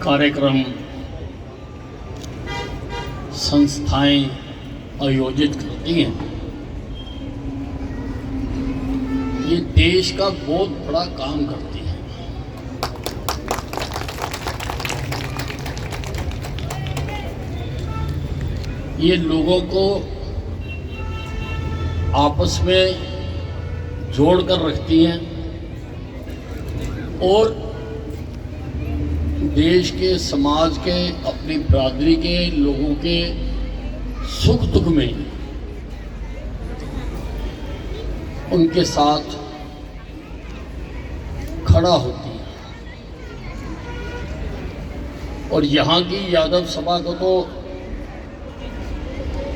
कार्यक्रम संस्थाएं आयोजित करती हैं, ये देश का बहुत बड़ा काम करती है। ये लोगों को आपस में जोड़ कर रखती हैं और देश के, समाज के, अपनी बिरादरी के लोगों के सुख दुख में उनके साथ खड़ा होती है। और यहाँ की यादव सभा को तो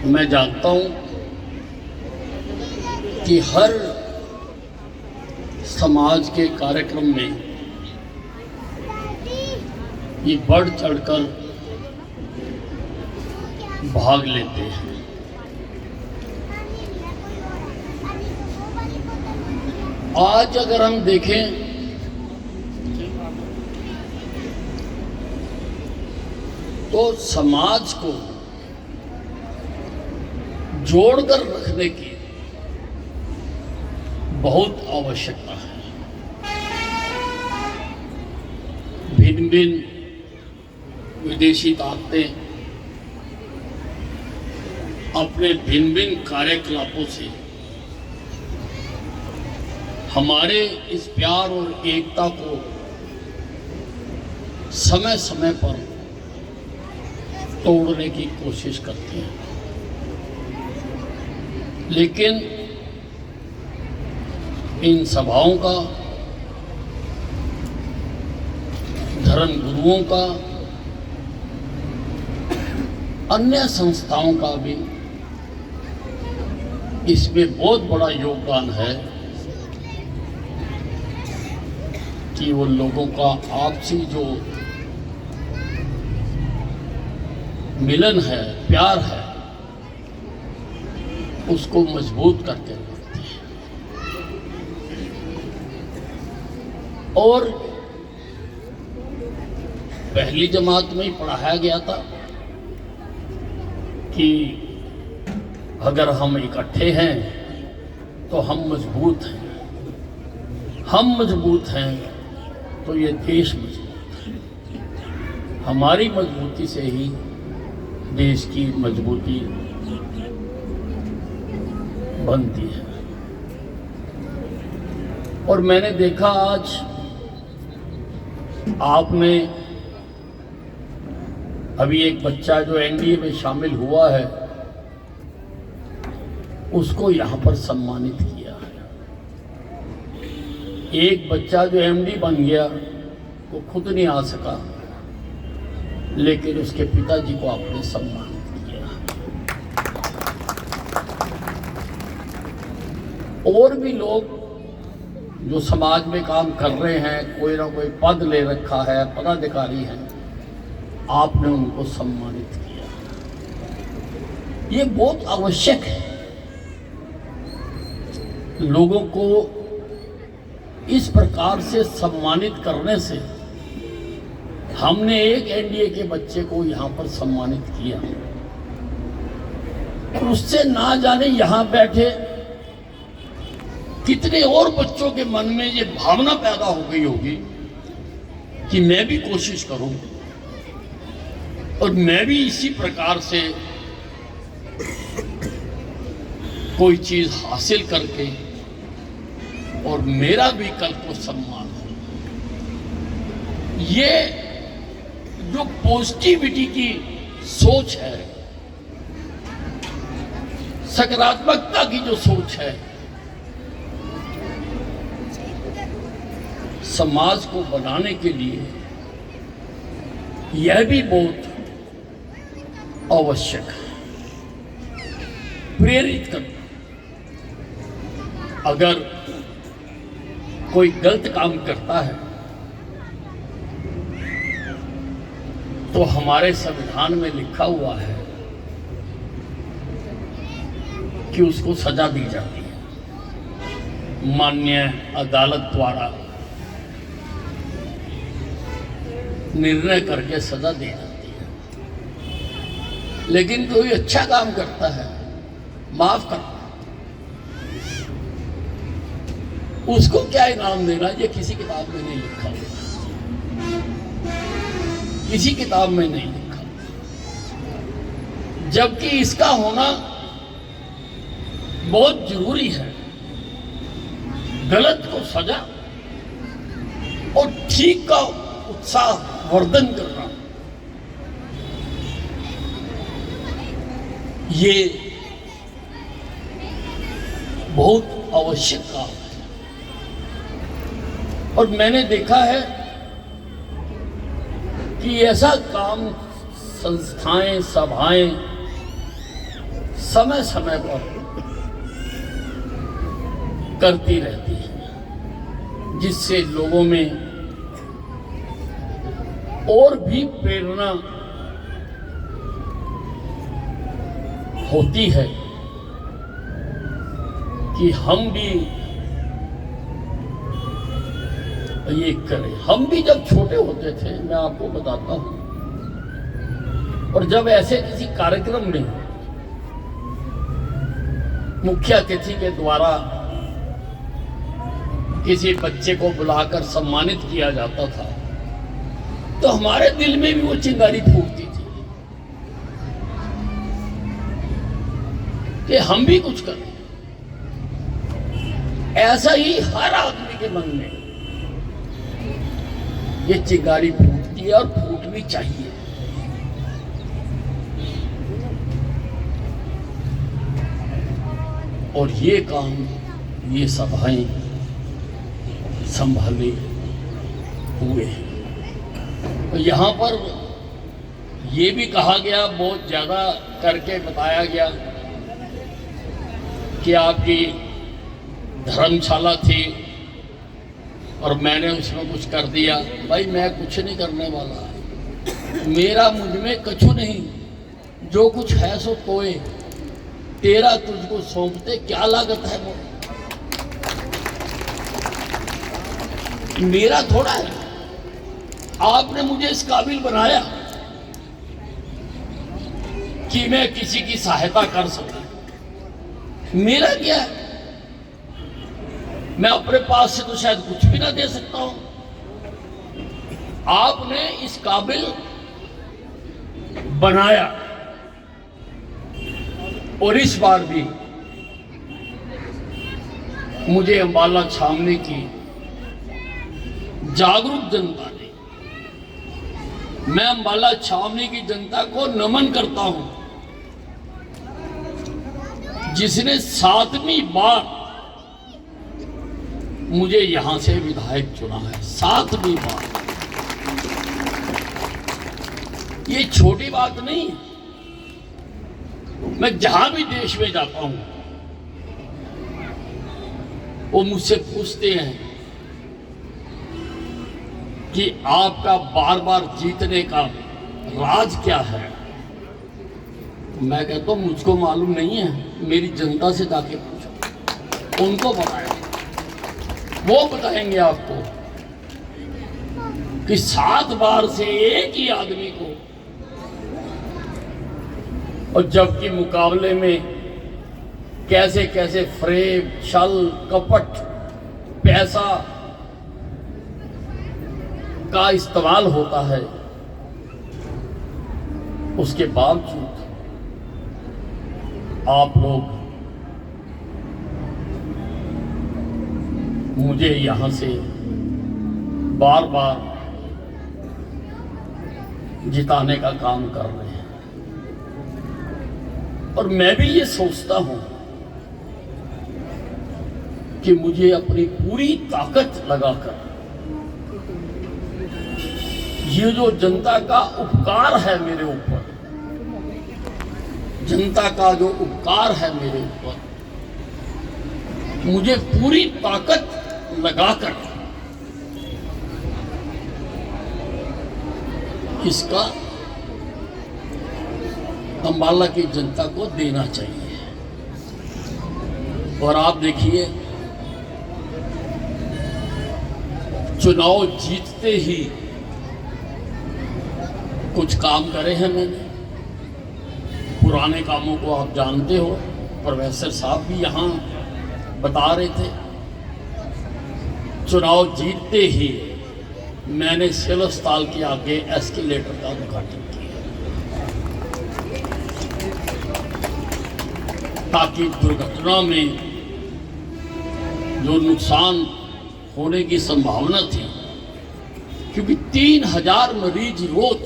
मैं जानता हूँ कि हर समाज के कार्यक्रम में ये बढ़ चढ़कर भाग लेते हैं। आज अगर हम देखें तो समाज को जोड़कर रखने की बहुत आवश्यकता है। भिन्न भिन्न विदेशी ताकतें अपने भिन्न भिन्न कार्यकलापों से हमारे इस प्यार और एकता को समय समय पर तोड़ने की कोशिश करते हैं, लेकिन इन सभाओं का, धर्म गुरुओं का, अन्य संस्थाओं का भी इसमें बहुत बड़ा योगदान है कि वो लोगों का आपसी जो मिलन है, प्यार है, उसको मजबूत करके रखते हैं। और पहली जमात में ही पढ़ाया गया था कि अगर हम इकट्ठे हैं तो हम मजबूत हैं, हम मजबूत हैं तो ये देश मजबूत है। हमारी मजबूती से ही देश की मजबूती बनती है। और मैंने देखा आज आपने अभी एक बच्चा जो एनडीए में शामिल हुआ है उसको यहाँ पर सम्मानित किया है। एक बच्चा जो एमडी बन गया वो खुद नहीं आ सका, लेकिन उसके पिताजी को आपने सम्मानित किया। और भी लोग जो समाज में काम कर रहे हैं, कोई ना कोई पद ले रखा है, पदाधिकारी हैं, आपने उनको सम्मानित किया। ये बहुत आवश्यक है। लोगों को इस प्रकार से सम्मानित करने से, हमने एक एनडीए के बच्चे को यहाँ पर सम्मानित किया और उससे ना जाने यहाँ बैठे कितने और बच्चों के मन में ये भावना पैदा हो गई होगी कि मैं भी कोशिश करूं और मैं भी इसी प्रकार से कोई चीज हासिल करके और मेरा भी कल को सम्मान हो। ये जो पॉजिटिविटी की सोच है, सकारात्मकता की जो सोच है, समाज को बनाने के लिए यह भी बहुत आवश्यक है। प्रेरित करना। अगर कोई गलत काम करता है तो हमारे संविधान में लिखा हुआ है कि उसको सजा दी जाती है माननीय अदालत द्वारा। निर्णय करके सजा दी जाती है। लेकिन कोई अच्छा काम करता है, माफ करता है, उसको क्या इनाम देना, ये किसी किताब में नहीं लिखा हुआ, किसी किताब में नहीं लिखा। जबकि इसका होना बहुत जरूरी है। गलत को सजा और ठीक का उत्साह वर्धन करना, ये बहुत आवश्यक काम है। और मैंने देखा है कि ऐसा काम संस्थाएं, सभाएं समय समय पर करती रहती है, जिससे लोगों में और भी प्रेरणा होती है कि हम भी ये करें। हम भी जब छोटे होते थे, मैं आपको बताता हूं, और जब ऐसे किसी कार्यक्रम में मुख्य अतिथि के द्वारा किसी बच्चे को बुलाकर सम्मानित किया जाता था, तो हमारे दिल में भी वो चिंगारी फूटती थी कि हम भी कुछ करें। ऐसा ही हर आदमी के मन में ये चिंगारी फूटती है और फूटनी चाहिए। और ये काम, ये सभाएं संभाले हुए हैं। तो यहाँ पर ये भी कहा गया, बहुत ज़्यादा करके बताया गया कि आपकी धर्मशाला थी और मैंने उसमें कुछ कर दिया। भाई, मैं कुछ नहीं करने वाला, मेरा मुझ में कछु नहीं, जो कुछ है सो तोए, तेरा तुझको सौंपते क्या लागत है वो, मेरा थोड़ा है। आपने मुझे इस काबिल बनाया कि मैं किसी की सहायता कर सकूं, मेरा क्या है? मैं अपने पास से तो शायद कुछ भी ना दे सकता हूं। आपने इस काबिल बनाया, और इस बार भी मुझे अंबाला छावनी की जागरूक जनता ने, मैं अंबाला छावनी की जनता को नमन करता हूं, जिसने 7वीं बार मुझे यहां से विधायक चुना है। 7वीं बार, ये छोटी बात नहीं है। मैं जहां भी देश में जाता हूं, वो मुझसे पूछते हैं कि आपका बार बार जीतने का राज क्या है। मैं कहता हूं मुझको मालूम नहीं है, मेरी जनता से जाके पूछो, उनको बताएं, वो बताएंगे आपको कि 7 बार से एक ही आदमी को, और जबकि मुकाबले में कैसे कैसे फ्रेब, छल, कपट, पैसा का इस्तेमाल होता है, उसके बावजूद आप लोग मुझे यहां से बार बार जिताने का काम कर रहे हैं। और मैं भी ये सोचता हूं कि मुझे अपनी पूरी ताकत लगाकर ये जो जनता का उपकार है मेरे ऊपर, जनता का जो उपकार है मेरे ऊपर, मुझे पूरी ताकत लगाकर इसका अंबाला की जनता को देना चाहिए। और आप देखिए, चुनाव जीतते ही कुछ काम करे हैं मैंने, पुराने कामों को आप जानते हो, प्रोफेसर साहब भी यहाँ बता रहे थे। चुनाव जीतते ही मैंने सिविल अस्पताल के आगे एस्केलेटर का उद्घाटन किया, ताकि दुर्घटना में जो नुकसान होने की संभावना थी, क्योंकि 3000 मरीज रोज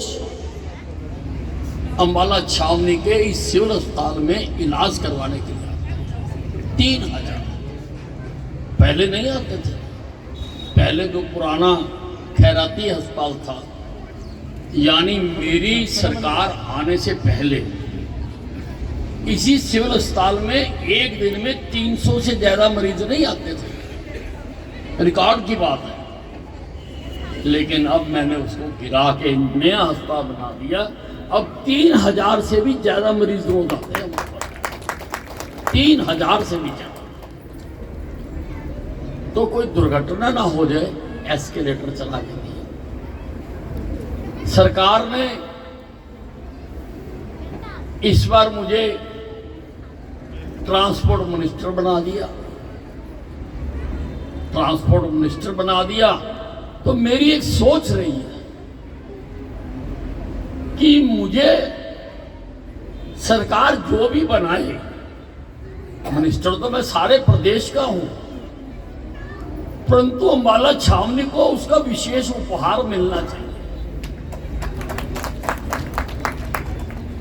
अंबाला छावनी के इस सिविल अस्पताल में इलाज करवाने के लिए आते। 3000 पहले नहीं आते थे। पहले जो पुराना खैराती अस्पताल था, यानी मेरी सरकार आने से पहले इसी सिविल अस्पताल में एक दिन में 300 से ज्यादा मरीज नहीं आते थे, रिकॉर्ड की बात है। लेकिन अब मैंने उसको गिरा के नया अस्पताल बना दिया। अब 3000 से भी ज्यादा मरीज रोज आते हैं, 3000 से भी ज्यादा। तो कोई दुर्घटना ना हो जाए, एस्केलेटर चला के दिया। सरकार ने इस बार मुझे ट्रांसपोर्ट मिनिस्टर बना दिया। ट्रांसपोर्ट मिनिस्टर बना दिया तो मेरी एक सोच रही है कि मुझे सरकार जो भी बनाए, मिनिस्टर तो मैं सारे प्रदेश का हूं, परंतु अंबाला छावनी को उसका विशेष उपहार मिलना चाहिए।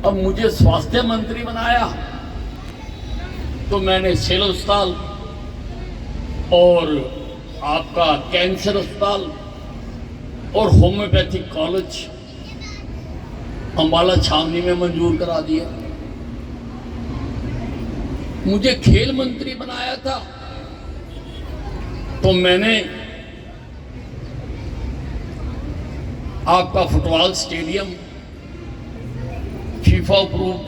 अब मुझे स्वास्थ्य मंत्री बनाया तो मैंने सिविल अस्पताल और आपका कैंसर अस्पताल और होम्योपैथिक कॉलेज अंबाला छावनी में मंजूर करा दिया। मुझे खेल मंत्री बनाया था तो मैंने आपका फुटबॉल स्टेडियम फीफा अप्रूव्ड,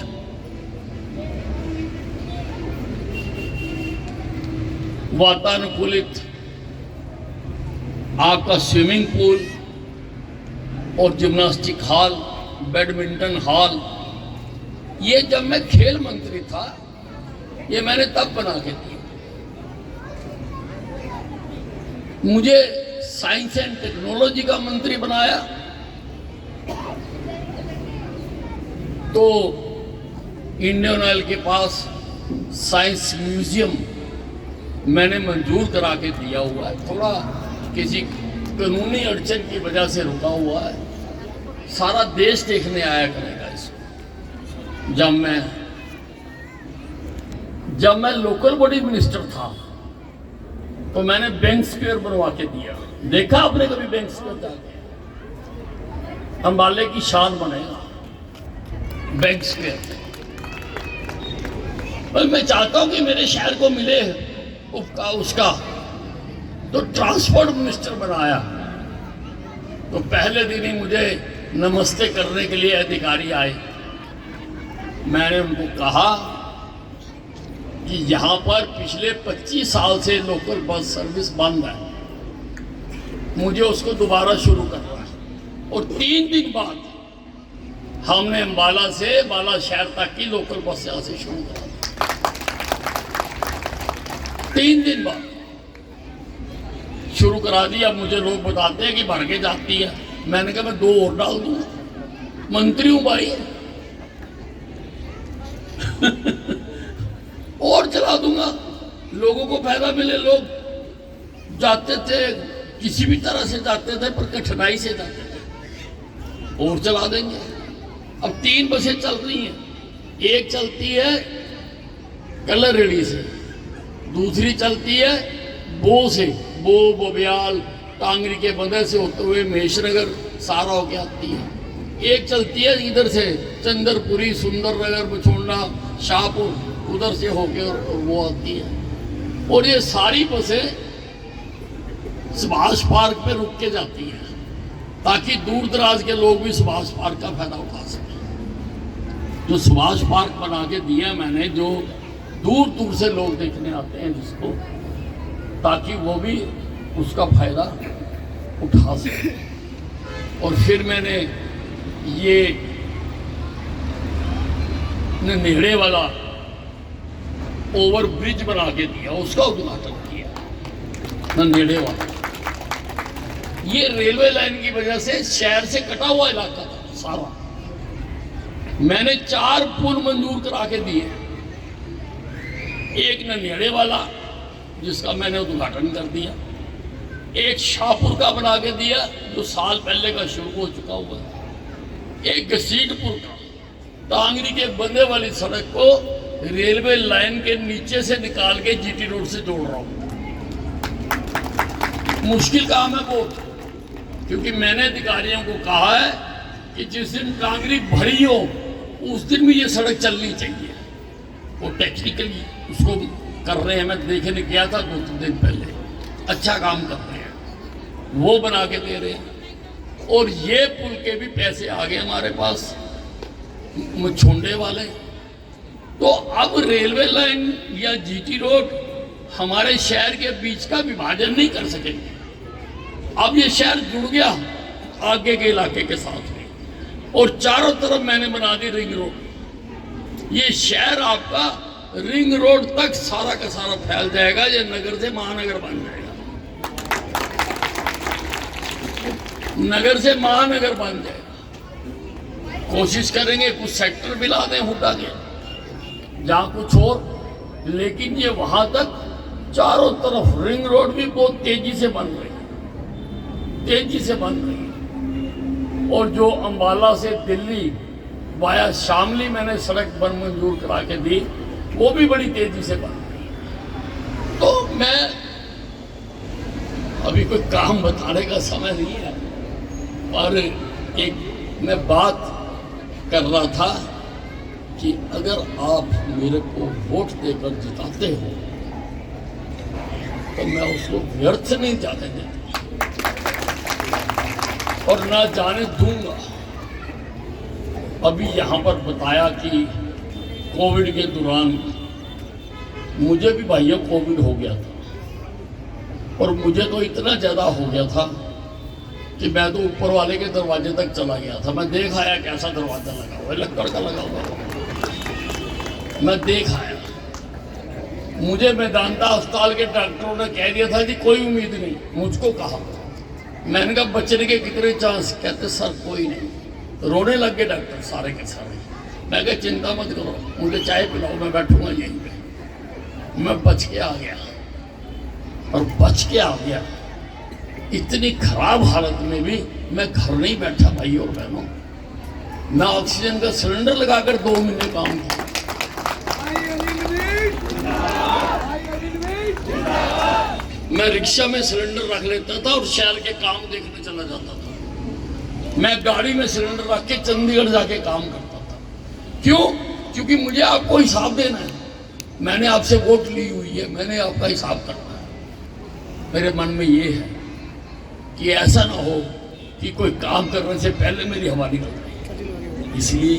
वातानुकूलित आपका स्विमिंग पूल और जिम्नास्टिक हॉल, बैडमिंटन हॉल, ये जब मैं खेल मंत्री था ये मैंने तब बना के दिया। मुझे साइंस एंड टेक्नोलॉजी का मंत्री बनाया तो इंडियन ऑयल के पास साइंस म्यूजियम मैंने मंजूर करा के दिया हुआ है। थोड़ा किसी कानूनी अड़चन की वजह से रुका हुआ है। सारा देश देखने आया करेगा इसको। जब मैं लोकल बॉडी मिनिस्टर था तो मैंने बैंक स्क्वायर बनवा के दिया। देखा आपने कभी बैंक स्क्वायर जाके? अंबाले की शान बनेगा बैंक स्क्वायर। पर मैं चाहता हूं कि मेरे शहर को मिले उसका तो ट्रांसपोर्ट मिनिस्टर बनाया तो पहले दिन ही मुझे नमस्ते करने के लिए अधिकारी आए। मैंने उनको कहा कि यहाँ पर पिछले 25 साल से लोकल बस सर्विस बंद है, मुझे उसको दोबारा शुरू करना है। और 3 दिन बाद हमने अंबाला से बाला शहर तक की लोकल बस यहाँ से शुरू करा। 3 दिन बाद शुरू करा दी। अब मुझे लोग बताते हैं कि भर के जाती है। मैंने कहा मैं 2 और डाल दूंगा, मंत्री हूं भाई और चला दूंगा, लोगों को फायदा मिले। लोग जाते थे किसी भी तरह से जाते थे पर कठिनाई से जाते थे, और चला देंगे। अब 3 बसें चल रही हैं। एक चलती है कलर रेडी से, दूसरी चलती है बो से, बोबियाल टांगरी के बंदे से होते हुए महेशनगर सारा होके आती है। एक चलती है इधर से चंद्रपुरी, सुंदरनगर, बछोंडा, शाहपुर, उधर से होके और वो आती है। और ये सारी बसें सुभाष पार्क पे रुक के जाती हैं ताकि दूर दराज के लोग भी सुभाष पार्क का फायदा उठा सकें। जो सुभाष पार्क बना के दिया मैंने, जो दूर दूर से लोग देखने आते हैं जिसको, ताकि वो भी उसका फायदा उठा सके। और फिर मैंने ये नेड़े वाला ओवर ब्रिज बना के दिया, उसका उद्घाटन किया नेड़े वाला। ये रेलवे लाइन की वजह से शहर से कटा हुआ इलाका था सारा। मैंने 4 पुल मंजूर करा के दिए, एक नेड़े वाला जिसका मैंने उद्घाटन कर दिया, एक शाहपुर का बना के दिया जो साल पहले का शुरू हो चुका हुआ है, एक घसीटपुर का, टांगरी के बंदे वाली सड़क को रेलवे लाइन के नीचे से निकाल के जीटी रोड से जोड़ रहा हूं। मुश्किल काम है वो, क्योंकि मैंने अधिकारियों को कहा है कि जिस दिन टांगरी भरी हो उस दिन भी ये सड़क चलनी चाहिए। वो टेक्निकली उसको कर रहे हैं, मैं देखने गया था 2-3 दिन पहले, अच्छा काम कर रहे हैं, वो बना के दे रहे हैं। और ये पुल के भी पैसे आ गए हमारे पास, छोड़ने वाले। तो अब रेलवे लाइन या जीटी रोड हमारे शहर के बीच का विभाजन नहीं कर सकेंगे। अब ये शहर जुड़ गया आगे के इलाके के साथ में, और चारों तरफ मैंने बना दी रिंग रोड। ये शहर आपका रिंग रोड तक सारा का सारा फैल जाएगा, ये नगर से महानगर बन जाएगा, नगर से महानगर बन जाएगा। कोशिश करेंगे कुछ सेक्टर भी ला दें हुड्डा के, जहां कुछ और, लेकिन ये वहां तक चारों तरफ रिंग रोड भी बहुत तेजी से बन रही है, तेजी से बन रही है। और जो अंबाला से दिल्ली वाया शामली मैंने सड़क बन मंजूर करा के दी, वो भी बड़ी तेजी से बन रही है। तो मैं अभी कोई काम बताने का समय नहीं है, और एक मैं बात कर रहा था कि अगर आप मेरे को वोट देकर जिताते हो तो मैं उसको व्यर्थ नहीं जाने देता और ना जाने दूंगा। अभी यहाँ पर बताया कि कोविड के दौरान मुझे भी भाइयों कोविड हो गया था, और मुझे तो इतना ज़्यादा हो गया था कि मैं तो ऊपर वाले के दरवाजे तक चला गया था। मैं देख आया कैसा दरवाजा लगा हुआ है, लक्कड़ का लगा हुआ, मैं देख आया। मुझे मेदांता अस्पताल के डॉक्टरों ने कह दिया था कि कोई उम्मीद नहीं, मुझको कहा। मैंने कहा बचने के कितने चांस? कहते सर कोई नहीं। रोने लग गए डॉक्टर सारे के सारे। मैं कहा चिंता मत करो, मुझे चाय पिलाओ, मैं बैठूंगा यहीं पे। मैं बच के आ गया, और बच के आ गया। इतनी खराब हालत में भी मैं घर नहीं बैठा भाई और बहनों, मैं ऑक्सीजन का सिलेंडर लगाकर 2 महीने काम किया। मैं रिक्शा में सिलेंडर रख लेता था और शहर के काम देखने चला जाता था। मैं गाड़ी में सिलेंडर रख के चंडीगढ़ जाके काम करता था। क्यों? क्योंकि मुझे आपको हिसाब देना है। मैंने आपसे वोट ली हुई है, मैंने आपका हिसाब करना है। मेरे मन में ये है कि ऐसा ना हो कि कोई काम करने से पहले मेरी हवा निकल जाए। इसलिए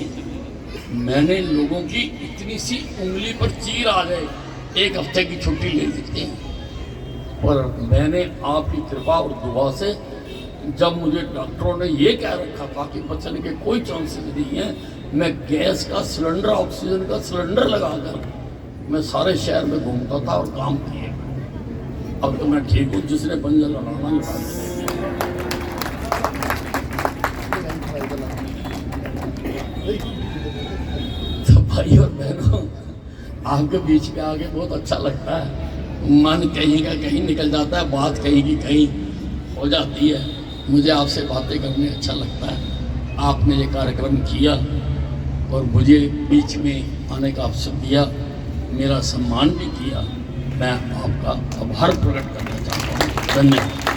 मैंने लोगों की इतनी सी उंगली पर चीर आ जाए 1 हफ्ते की छुट्टी ले लेते हैं। और मैंने आपकी कृपा और दुआ से, जब मुझे डॉक्टरों ने ये कह रखा था कि बचने के कोई चांसेस नहीं है, मैं गैस का सिलेंडर, ऑक्सीजन का सिलेंडर लगाकर मैं सारे शहर में घूमता था और काम किए। अब तो मैं ठीक हूँ, जिसने पंजा लड़ाना लड़ा। तो भाई और बहनों, आपके बीच में आके बहुत अच्छा लगता है। मन कहीं का कहीं निकल जाता है, बात कहीं की कहीं हो जाती है। मुझे आपसे बातें करने अच्छा लगता है। आपने ये कार्यक्रम किया और मुझे बीच में आने का अवसर दिया, मेरा सम्मान भी किया। मैं आपका आभार प्रकट करना चाहता हूँ। धन्यवाद।